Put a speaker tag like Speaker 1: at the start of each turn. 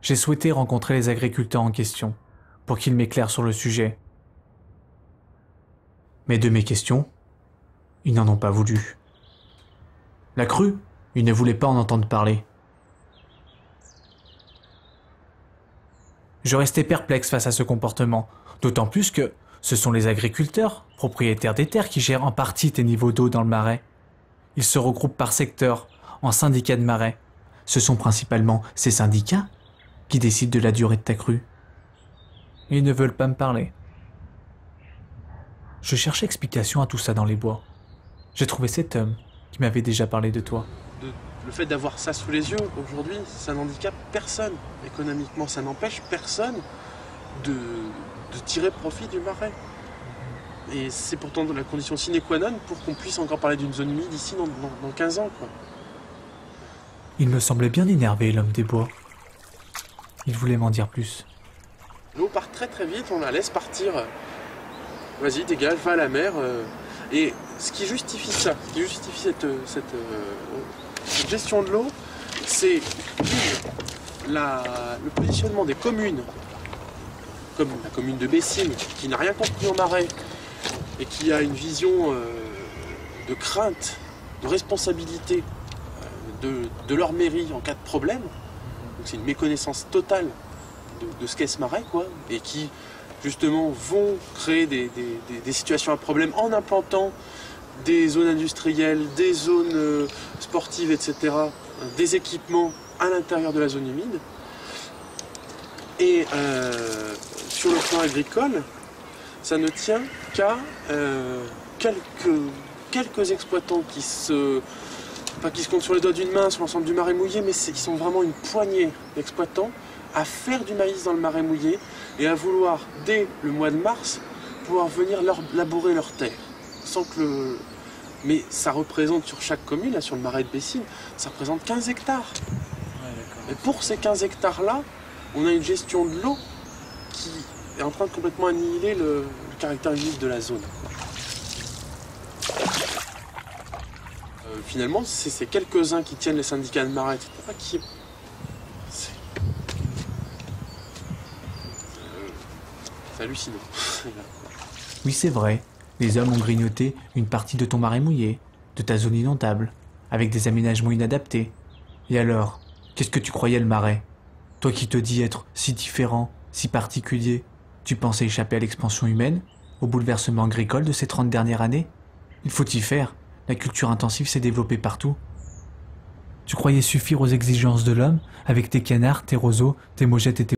Speaker 1: j'ai souhaité rencontrer les agriculteurs en question pour qu'ils m'éclairent sur le sujet. Mais de mes questions, ils n'en ont pas voulu. La crue, ils ne voulaient pas en entendre parler. Je restais perplexe face à ce comportement, d'autant plus que ce sont les agriculteurs, propriétaires des terres, qui gèrent en partie tes niveaux d'eau dans le marais. Ils se regroupent par secteur, en syndicats de marais. Ce sont principalement ces syndicats qui décident de la durée de ta crue. Ils ne veulent pas me parler. Je cherchais explication à tout ça dans les bois. J'ai trouvé cet homme qui m'avait déjà parlé de toi.
Speaker 2: Le fait d'avoir ça sous les yeux, aujourd'hui, ça n'handicape personne. Économiquement, ça n'empêche personne de tirer profit du marais. Et c'est pourtant la condition sine qua non pour qu'on puisse encore parler d'une zone humide ici dans 15 ans, quoi.
Speaker 1: Il me semblait bien énervé, l'homme des bois. Il voulait m'en dire plus.
Speaker 2: L'eau part très très vite, on la laisse partir. Vas-y, dégage, va à la mer. Et ce qui justifie ça, ce qui justifie cette gestion de l'eau, c'est le positionnement des communes, comme la commune de Bessines, qui n'a rien compris au marais et qui a une vision de crainte, de responsabilité de leur mairie en cas de problème. Donc c'est une méconnaissance totale de ce qu'est ce marais, quoi, et qui justement vont créer des situations à problème en implantant des zones industrielles, des zones sportives, etc., des équipements à l'intérieur de la zone humide. Et sur le plan agricole, ça ne tient qu'à quelques exploitants qui se comptent sur les doigts d'une main sur l'ensemble du marais mouillé, mais qui sont vraiment une poignée d'exploitants à faire du maïs dans le marais mouillé et à vouloir, dès le mois de mars, pouvoir venir labourer leurs terres. Sans que Mais ça représente sur chaque commune, là, sur le marais de Bessines, ça représente 15 hectares. Ouais, et pour ces 15 hectares-là, on a une gestion de l'eau qui est en train de complètement annihiler le caractère humide de la zone. Finalement, c'est ces quelques-uns qui tiennent les syndicats de marais, etc., qui... C'est hallucinant.
Speaker 1: Oui, c'est vrai. Les hommes ont grignoté une partie de ton marais mouillé, de ta zone inondable, avec des aménagements inadaptés. Et alors, qu'est-ce que tu croyais le marais? Toi qui te dis être si différent, si particulier, tu pensais échapper à l'expansion humaine, au bouleversement agricole de ces 30 dernières années? Il faut y faire. La culture intensive s'est développée partout. Tu croyais suffire aux exigences de l'homme, avec tes canards, tes roseaux, tes mogettes et tes